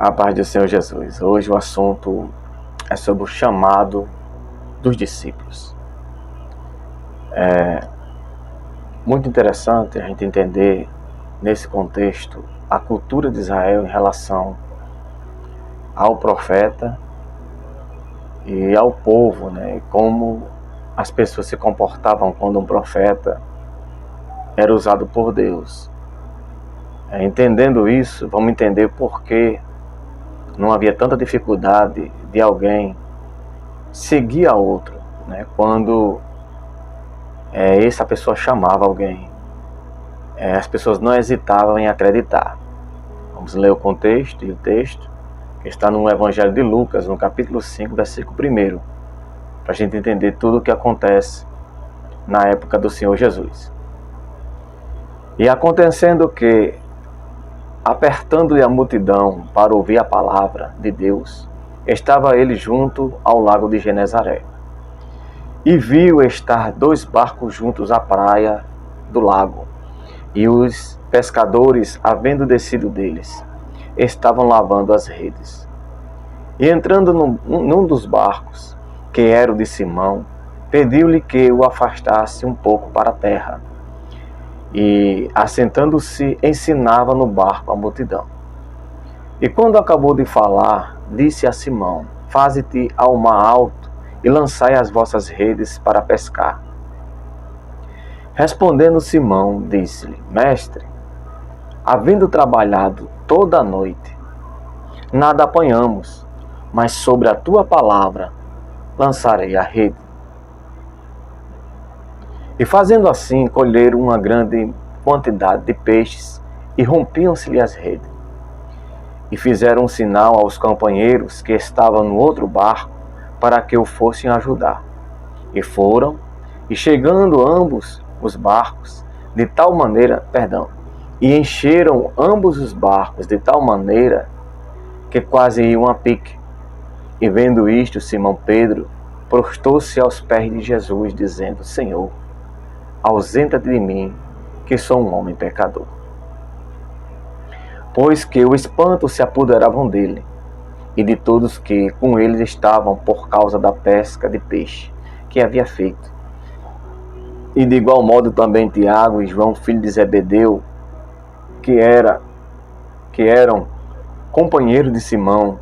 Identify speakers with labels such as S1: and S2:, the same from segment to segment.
S1: A paz do Senhor Jesus. Hoje o assunto é sobre o chamado dos discípulos. É muito interessante a gente entender, nesse contexto, a cultura de Israel em relação ao profeta e ao povo, né? Como as pessoas se comportavam quando um profeta era usado por Deus. Entendendo isso, vamos entender por que não havia tanta dificuldade de alguém seguir a outro, né? Quando essa pessoa chamava alguém, as pessoas não hesitavam em acreditar. Vamos ler o contexto e o texto, que está no Evangelho de Lucas, no capítulo 5, versículo 1, para a gente entender tudo o que acontece na época do Senhor Jesus. E acontecendo que, apertando-lhe a multidão para ouvir a palavra de Deus, estava ele junto ao lago de Genezaré. E viu estar 2 barcos juntos à praia do lago, e os pescadores, havendo descido deles, estavam lavando as redes. E entrando num dos barcos, que era o de Simão, pediu-lhe que o afastasse um pouco para a terra. E, assentando-se, ensinava no barco a multidão. E quando acabou de falar, disse a Simão: Faze-te ao mar alto e lançai as vossas redes para pescar. Respondendo Simão, disse-lhe: Mestre, havendo trabalhado toda a noite, nada apanhamos, mas sobre a tua palavra lançarei a rede. E fazendo assim, colheram uma grande quantidade de peixes e rompiam-se-lhe as redes. E fizeram um sinal aos companheiros que estavam no outro barco para que o fossem ajudar. E foram, e chegando ambos os barcos, e encheram ambos os barcos de tal maneira que quase iam a pique. E vendo isto, Simão Pedro prostou-se aos pés de Jesus, dizendo: Senhor, ausenta-te de mim, que sou um homem pecador. Pois que o espanto se apoderavam dele, e de todos que com eles estavam por causa da pesca de peixe que havia feito. E de igual modo também Tiago e João, filho de Zebedeu, que eram companheiros de Simão.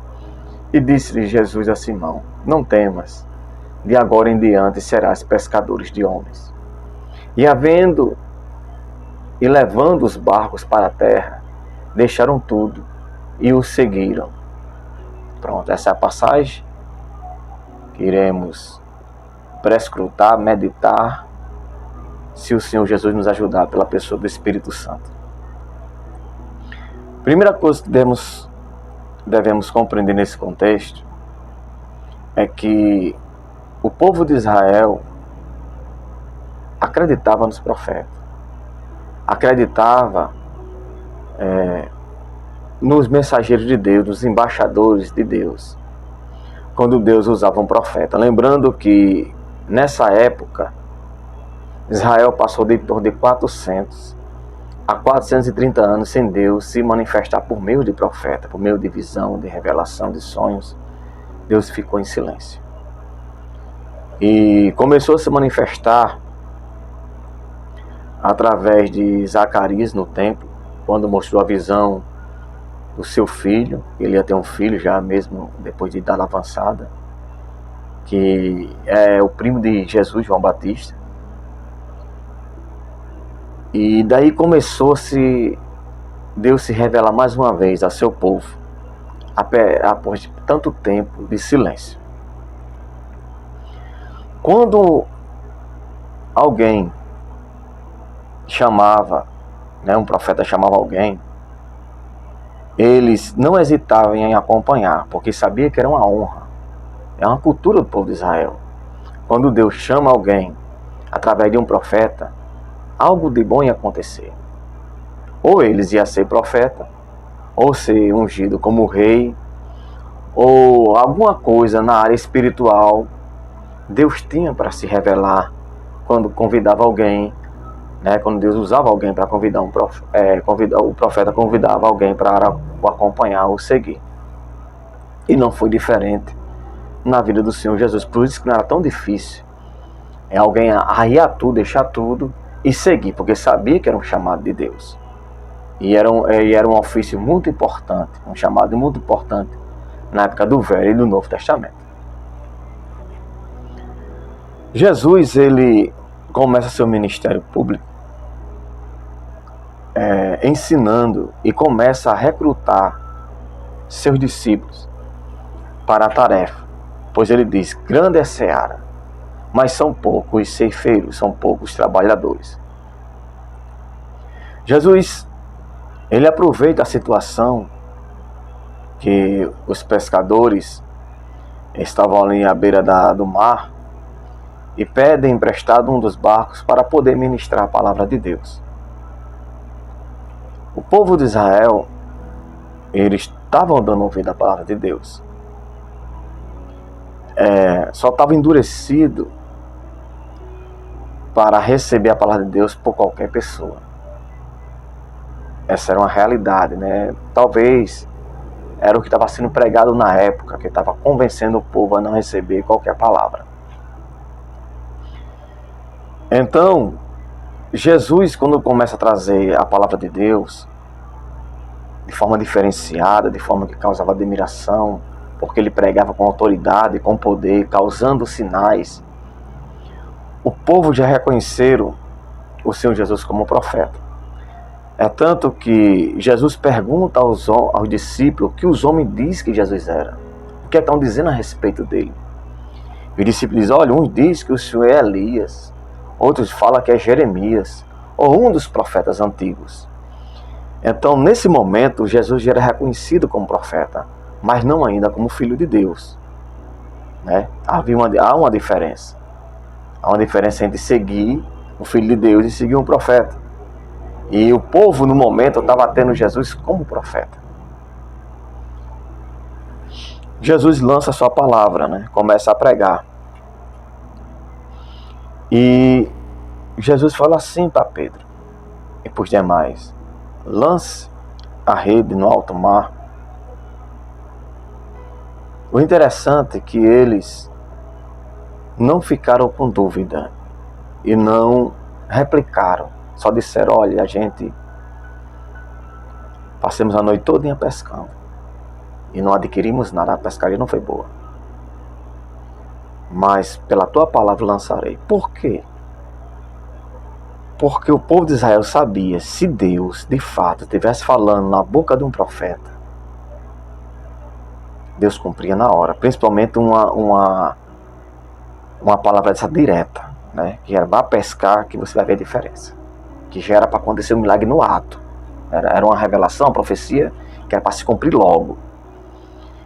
S1: E disse-lhe Jesus a Simão: Não temas, de agora em diante serás pescadores de homens. E levando os barcos para a terra, deixaram tudo e o seguiram. Pronto, essa é a passagem que iremos prescrutar, meditar, se o Senhor Jesus nos ajudar pela pessoa do Espírito Santo. Primeira coisa que devemos compreender nesse contexto é que o povo de Israel acreditava nos profetas, acreditava nos mensageiros de Deus, nos embaixadores de Deus, quando Deus usava um profeta. Lembrando que nessa época Israel passou de torno de 400 a 430 anos sem Deus se manifestar por meio de profeta, por meio de visão, de revelação, de sonhos. Deus ficou em silêncio. E começou a se manifestar através de Zacarias no templo, quando mostrou a visão do seu filho. Ele ia ter um filho já mesmo depois de idade avançada, que é o primo de Jesus, João Batista. E daí começou-se Deus se revelar mais uma vez a seu povo, após de tanto tempo de silêncio. Quando alguém chamava, um profeta chamava alguém, eles não hesitavam em acompanhar, porque sabia que era uma honra. É uma cultura do povo de Israel. Quando Deus chama alguém através de um profeta, algo de bom ia acontecer. Ou eles iam ser profeta, ou ser ungido como rei, ou alguma coisa na área espiritual. Deus tinha para se revelar quando convidava alguém, quando Deus usava alguém para convidar o profeta convidava alguém para o acompanhar ou seguir. E não foi diferente na vida do Senhor Jesus. Por isso que não era tão difícil alguém arriar tudo, deixar tudo e seguir, porque sabia que era um chamado de Deus. E era um ofício muito importante, um chamado muito importante na época do Velho e do Novo Testamento. Jesus, ele começa seu ministério público ensinando e começa a recrutar seus discípulos para a tarefa, pois ele diz: grande é a seara, mas são poucos os ceifeiros, são poucos trabalhadores. Jesus, ele aproveita a situação que os pescadores estavam ali à beira do mar e pedem emprestado um dos barcos para poder ministrar a palavra de Deus. O povo de Israel, eles estavam dando ouvido à palavra de Deus. Só estava endurecido para receber a palavra de Deus por qualquer pessoa. Essa era uma realidade, né? Talvez era o que estava sendo pregado na época, que estava convencendo o povo a não receber qualquer palavra. Então, Jesus, quando começa a trazer a palavra de Deus de forma diferenciada, de forma que causava admiração, porque ele pregava com autoridade, com poder, causando sinais, o povo já reconheceram o Senhor Jesus como profeta. É tanto que Jesus pergunta aos discípulos o que os homens dizem que Jesus era, o que estão dizendo a respeito dele. E os discípulos dizem: olha, uns dizem que o Senhor é Elias, outros falam que é Jeremias, ou um dos profetas antigos. Então, nesse momento, Jesus já era reconhecido como profeta, mas não ainda como filho de Deus, né? Há uma diferença. Há uma diferença entre seguir o filho de Deus e seguir um profeta. E o povo, no momento, estava tendo Jesus como profeta. Jesus lança a sua palavra, né? Começa a pregar. E Jesus fala assim para Pedro e para os demais: lance a rede no alto mar. O interessante é que eles não ficaram com dúvida e não replicaram. Só disseram: olha, a gente passamos a noite toda pescando e não adquirimos nada, a pescaria não foi boa. Mas pela tua palavra lançarei. Por quê? Porque o povo de Israel sabia, se Deus de fato estivesse falando na boca de um profeta, Deus cumpria na hora. Principalmente uma palavra dessa direta, né? Que era: vá pescar que você vai ver a diferença. Que já era para acontecer um milagre no ato. Era uma revelação, uma profecia que era para se cumprir logo.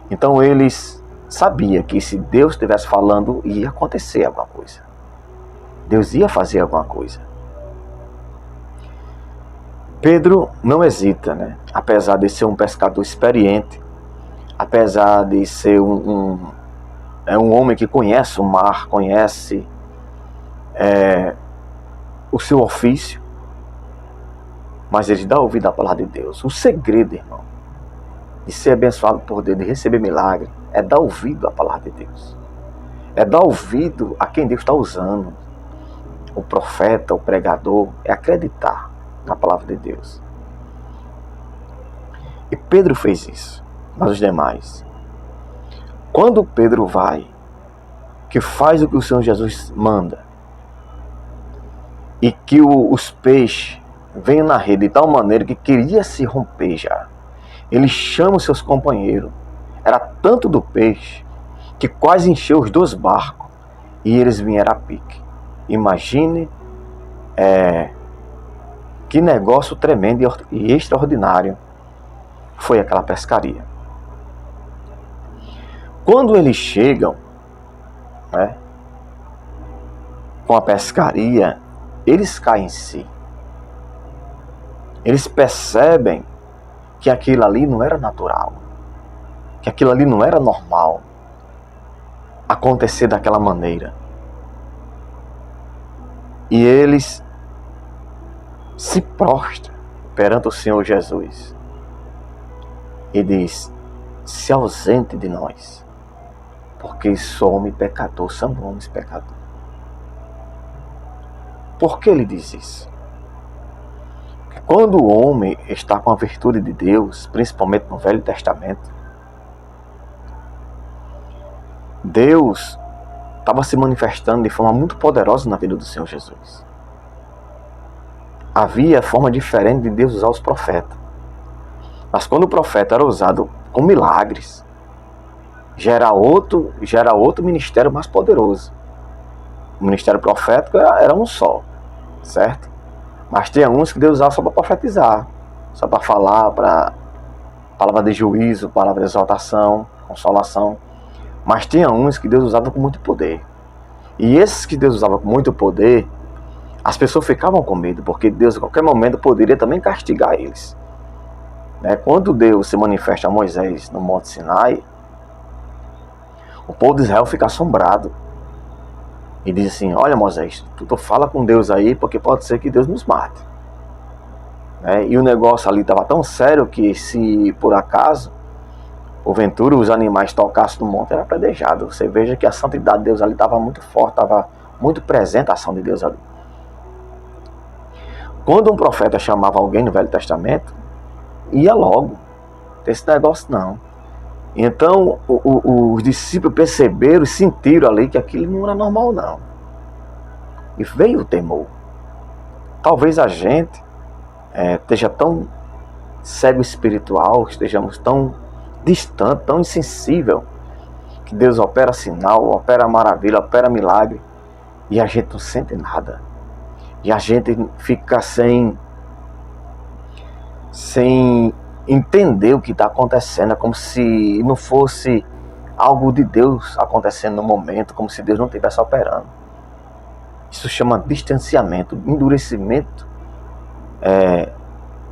S1: Então eles sabiam que se Deus estivesse falando, ia acontecer alguma coisa. Deus ia fazer alguma coisa. Pedro não hesita, né? Apesar de ser um pescador experiente, apesar de ser um homem que conhece o mar, conhece o seu ofício, mas ele dá ouvido à palavra de Deus. O segredo, irmão, de ser abençoado por Deus, de receber milagre, é dar ouvido à palavra de Deus. É dar ouvido a quem Deus está usando. O profeta, o pregador, é acreditar na palavra de Deus. E Pedro fez isso, mas os demais. Quando Pedro vai, que faz o que o Senhor Jesus manda, e que os peixes vêm na rede de tal maneira que queria se romper já, ele chama os seus companheiros. Era tanto do peixe que quase encheu os 2 barcos e eles vieram a pique. Imagine que negócio tremendo e extraordinário foi aquela pescaria. Quando eles chegam, né, com a pescaria, eles caem em si. Eles percebem que aquilo ali não era natural, que aquilo ali não era normal acontecer daquela maneira. E eles se prostram perante o Senhor Jesus e diz: se ausente de nós, porque somos pecadores, somos homens pecadores. Por que ele diz isso? Porque quando o homem está com a virtude de Deus, principalmente no Velho Testamento, Deus estava se manifestando de forma muito poderosa na vida do Senhor Jesus. Havia forma diferente de Deus usar os profetas. Mas quando o profeta era usado com milagres, já era outro ministério mais poderoso. O ministério profético era um só, certo? Mas tinha uns que Deus usava só para profetizar, só para falar, para palavra de juízo, palavra de exaltação, consolação. Mas tinha uns que Deus usava com muito poder. E esses que Deus usava com muito poder, as pessoas ficavam com medo, porque Deus a qualquer momento poderia também castigar eles. Quando Deus se manifesta a Moisés no Monte Sinai, o povo de Israel fica assombrado. E diz assim: olha, Moisés, tu fala com Deus aí, porque pode ser que Deus nos mate. E o negócio ali estava tão sério que, se por acaso, porventura, os animais tocassem no monte, era apedrejado. Você veja que a santidade de Deus ali estava muito forte, estava muito presente a ação de Deus ali. Quando um profeta chamava alguém no Velho Testamento, ia logo. Esse negócio não. Então os discípulos perceberam e sentiram ali que aquilo não era normal, não. E veio o temor. Talvez a gente esteja tão cego espiritual, estejamos tão distante, tão insensível, que Deus opera sinal, opera maravilha, opera milagre, e a gente não sente nada. E a gente fica sem entender o que está acontecendo. É como se não fosse algo de Deus acontecendo no momento, como se Deus não estivesse operando. Isso chama distanciamento, endurecimento,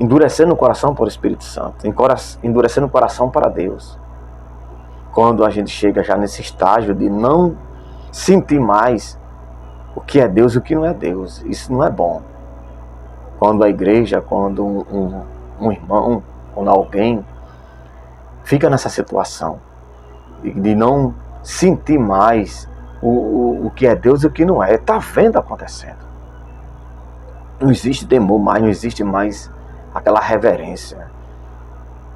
S1: endurecendo o coração para o Espírito Santo, endurecendo o coração para Deus. Quando a gente chega já nesse estágio de não sentir mais o que é Deus e o que não é Deus, isso não é bom. Quando a igreja, quando um irmão, quando alguém fica nessa situação de não sentir mais o que é Deus e o que não é, está vendo acontecendo. Não existe temor mais, não existe mais aquela reverência.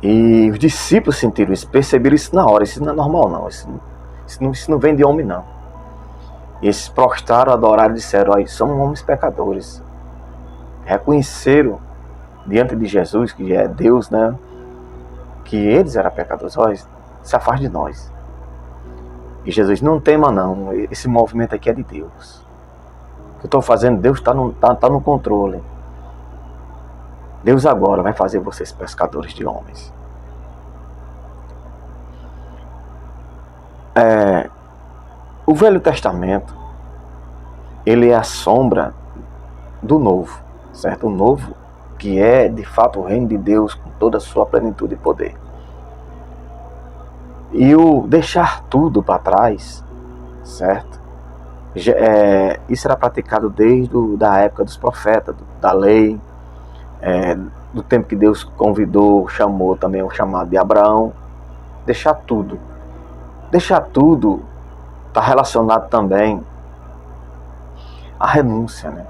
S1: E os discípulos sentiram isso, perceberam isso na hora. Isso não é normal, não. Isso não vem de homem, não. E eles se prostraram, adoraram e disseram: olha, somos homens pecadores. Reconheceram diante de Jesus, que é Deus, que eles eram pecadores. Olha, se afaste de nós. E Jesus: não tema não, esse movimento aqui é de Deus. O que eu estou fazendo, Deus está no controle. Deus agora vai fazer vocês pescadores de homens. O Velho Testamento, ele é a sombra do Novo, certo? O Novo, que é de fato o reino de Deus com toda a sua plenitude e poder. E o deixar tudo para trás, certo? Isso era praticado desde a época dos profetas, da lei, do tempo que Deus convidou, chamou também o chamado de Abraão. Deixar tudo. Deixar tudo está relacionado também à renúncia,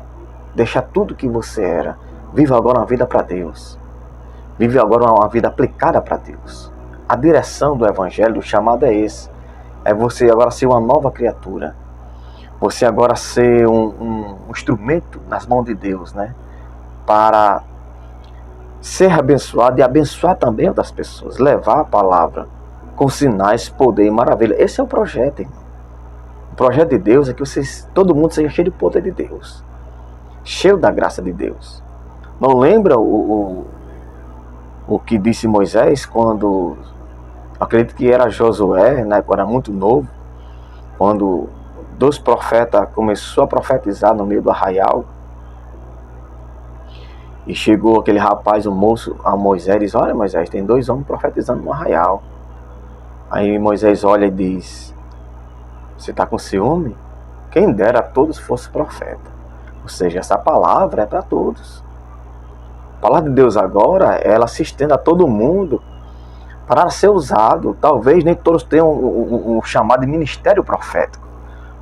S1: Deixar tudo que você era. Viva agora uma vida para Deus. Vive agora uma vida aplicada para Deus. A direção do Evangelho, do chamado é esse. É você agora ser uma nova criatura. Você agora ser um instrumento nas mãos de Deus, para ser abençoado e abençoar também outras pessoas. Levar a palavra com sinais, poder e maravilha. Esse é o projeto, irmão. O projeto de Deus é que todo mundo seja cheio de poder de Deus. Cheio da graça de Deus. Não lembra o que disse Moisés quando, acredito que era Josué, era muito novo, quando 2 profetas começou a profetizar no meio do arraial, e chegou aquele rapaz, o moço, a Moisés, e diz: olha, Moisés, tem 2 homens profetizando no arraial. Aí Moisés olha e diz: você está com ciúme? Quem dera a todos fosse profeta. Ou seja, essa palavra é para todos. A palavra de Deus agora, ela se estende a todo mundo, para ser usado. Talvez nem todos tenham o chamado de ministério profético,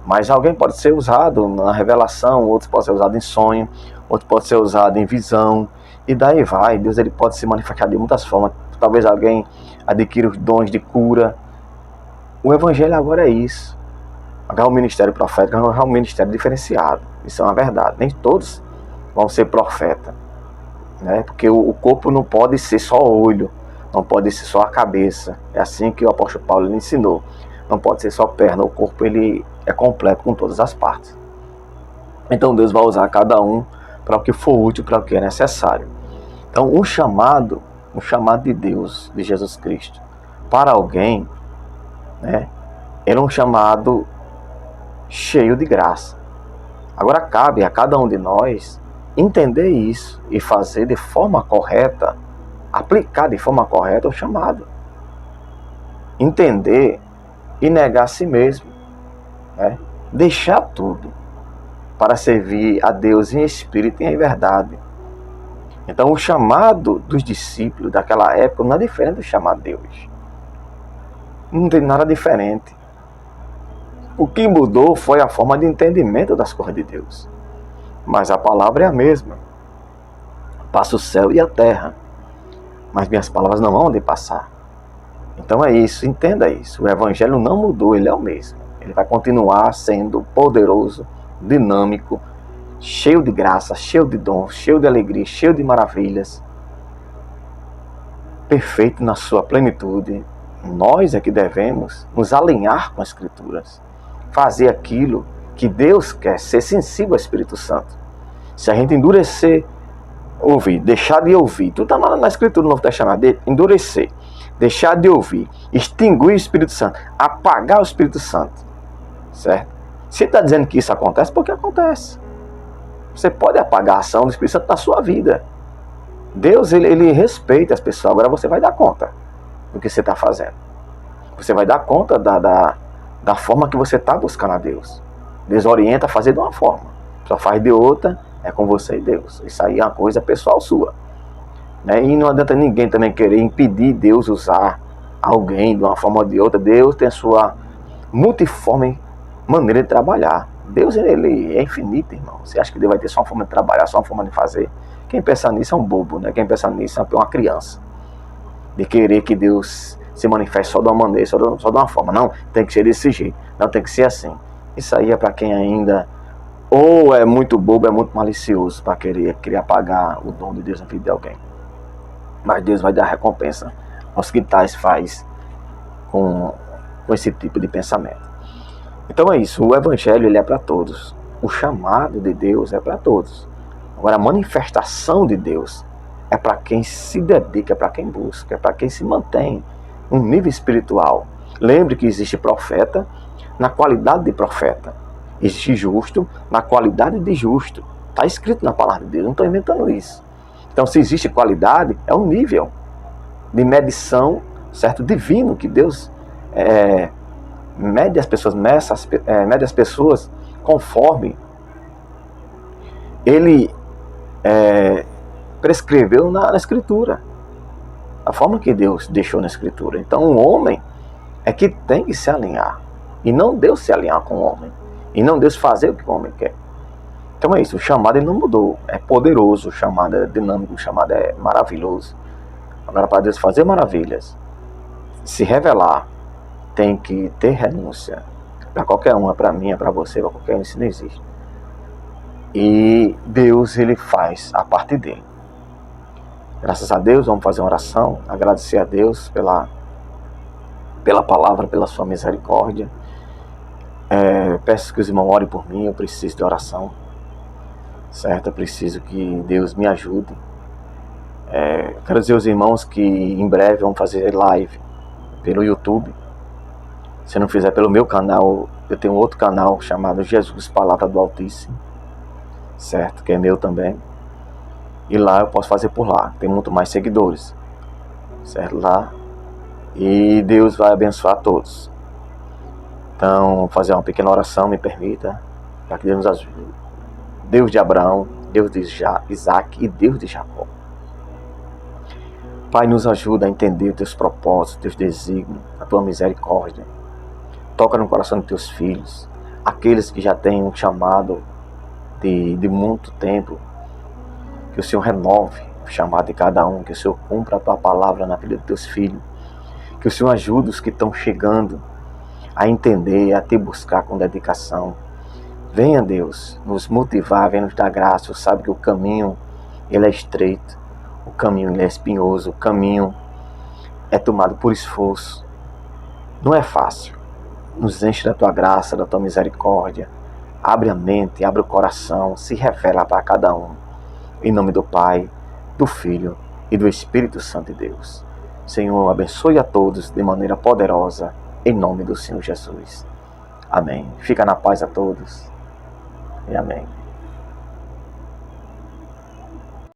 S1: mas alguém pode ser usado na revelação, outros pode ser usado em sonho, outro pode ser usado em visão, e daí vai. Deus ele pode se manifestar de muitas formas. Talvez alguém adquira os dons de cura. O evangelho agora é isso. Agora o ministério profético é um ministério diferenciado. Isso é uma verdade. Nem todos vão ser profeta, né? Porque o corpo não pode ser só olho, não pode ser só a cabeça. É assim que o apóstolo Paulo lhe ensinou. Não pode ser só perna. O corpo ele é completo com todas as partes. Então Deus vai usar cada um para o que for útil, para o que é necessário. Então o chamado de Deus, de Jesus Cristo, para alguém, né, era um chamado cheio de graça. Agora cabe a cada um de nós entender isso e fazer de forma correta, aplicar de forma correta o chamado. Entender e negar a si mesmo, né? Deixar tudo para servir a Deus em espírito e em verdade. Então o chamado dos discípulos daquela época não é diferente do chamado de hoje. Não tem nada diferente. O que mudou foi a forma de entendimento das coisas de Deus. Mas a palavra é a mesma. Passa o céu e a terra, mas minhas palavras não vão de passar. Então é isso, entenda isso. O evangelho não mudou, ele é o mesmo. Ele vai continuar sendo poderoso, dinâmico, cheio de graça, cheio de dons, cheio de alegria, cheio de maravilhas, perfeito na sua plenitude. Nós é que devemos nos alinhar com as Escrituras, fazer aquilo que Deus quer, ser sensível ao Espírito Santo. Se a gente endurecer, ouvir, deixar de ouvir, tudo está na Escritura do Novo Testamento, de endurecer, deixar de ouvir, extinguir o Espírito Santo, apagar o Espírito Santo, certo? Se está dizendo que isso acontece, porque acontece. Você pode apagar a ação do Espírito Santo na sua vida. Deus, ele respeita as pessoas. Agora você vai dar conta do que você está fazendo. Você vai dar conta da forma que você está buscando a Deus. Deus orienta a fazer de uma forma. Só faz de outra, é com você e Deus. Isso aí é uma coisa pessoal sua, né? E não adianta ninguém também querer impedir Deus usar alguém de uma forma ou de outra. Deus tem a sua multiforme maneira de trabalhar. Deus ele é infinito, irmão. Você acha que Deus vai ter só uma forma de trabalhar, só uma forma de fazer? Quem pensa nisso é um bobo, né? Quem pensa nisso é uma criança. De querer que Deus se manifeste só de uma maneira, só de uma forma. Não, tem que ser desse jeito. Não, tem que ser assim. Isso aí é para quem ainda ou é muito bobo, é muito malicioso para querer apagar o dom de Deus na vida de alguém. Mas Deus vai dar recompensa aos que tais faz com esse tipo de pensamento. Então é isso, o evangelho ele é para todos. O chamado de Deus é para todos. Agora a manifestação de Deus é para quem se dedica, é para quem busca, é para quem se mantém um nível espiritual. Lembre que existe profeta na qualidade de profeta. Existe justo na qualidade de justo. Está escrito na palavra de Deus, não estou inventando isso. Então se existe qualidade, é um nível de medição, certo, divino, que Deus mede as pessoas conforme Ele prescreveu na Escritura, a forma que Deus deixou na Escritura. Então o homem é que tem que se alinhar, e não Deus se alinhar com o homem, e não Deus fazer o que o homem quer. Então é isso, o chamado ele não mudou, é poderoso, o chamado é dinâmico, o chamado é maravilhoso. Agora, para Deus fazer maravilhas, se revelar, tem que ter renúncia. Para qualquer um, é para mim, é para você, para qualquer um, isso não existe. E Deus, ele faz a parte dele. Graças a Deus, vamos fazer uma oração, agradecer a Deus pela palavra, pela sua misericórdia. Peço que os irmãos orem por mim, eu preciso de oração, certo? Eu preciso que Deus me ajude. Quero dizer aos irmãos que em breve vamos fazer live pelo YouTube. Se não fizer pelo meu canal, eu tenho outro canal chamado Jesus Palavra do Altíssimo, certo? Que é meu também. E lá eu posso fazer por lá, tem muito mais seguidores, certo? Lá. E Deus vai abençoar todos. Então, vou fazer uma pequena oração, me permita, para que Deus nos ajude. Deus de Abraão, Deus de Isaac e Deus de Jacó. Pai, nos ajuda a entender os teus propósitos, teus desígnios, a tua misericórdia. Toca no coração dos teus filhos, aqueles que já têm um chamado de muito tempo, que o Senhor renove o chamado de cada um, que o Senhor cumpra a tua palavra na vida dos teus filhos, que o Senhor ajude os que estão chegando a entender, a te buscar com dedicação. Venha, Deus, nos motivar, venha nos dar graça. Você sabe que o caminho, ele é estreito, o caminho ele é espinhoso, o caminho é tomado por esforço. Não é fácil. Nos enche da tua graça, da tua misericórdia. Abre a mente, abre o coração, se revela para cada um. Em nome do Pai, do Filho e do Espírito Santo de Deus. Senhor, abençoe a todos de maneira poderosa, em nome do Senhor Jesus. Amém. Fica na paz a todos. E amém.